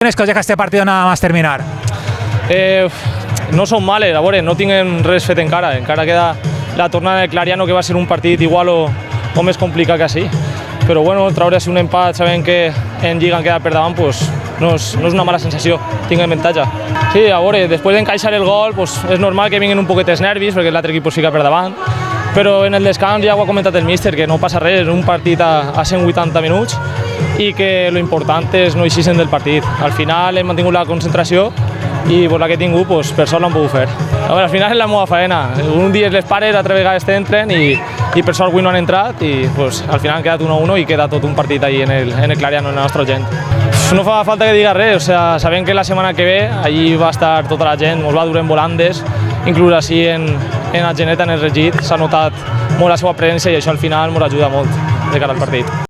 Que os deja este partido nada más terminar? No són males, a veure, no tinguem res fet encara queda la tornada del Clariano, que va ser un partit igual o més complicat que així, però bueno, treure's un empat sabent que en Lliga han quedat per davant, pues, no és una mala sensació, tinguem avantatge. Sí, a veure, després d'encaixar el gol, pues, és normal que vinguin un poquet nervis perquè l'altre equip fica per davant, però en el descans ja ho ha comentat el míster, que no passa res, és un partit a 180 minuts i que lo important és no eixir-se'n del partit. Al final hem mantingut la concentració i la que he tingut, per sort l'hem pogut fer. Al final és la meva faena. Un dia les pares, altres vegades t'entren i per sort avui no han entrat i al final han quedat 1-1 i queda tot un partit ahí en el Clariano, en la nostra gent. No fa falta que diga res, sabem que la setmana que ve allí va estar tota la gent, ens va dur en volandes, inclús així en la geneta, en el regit, s'ha notat molt la seva presència i això al final ens ajuda molt de cara al partit.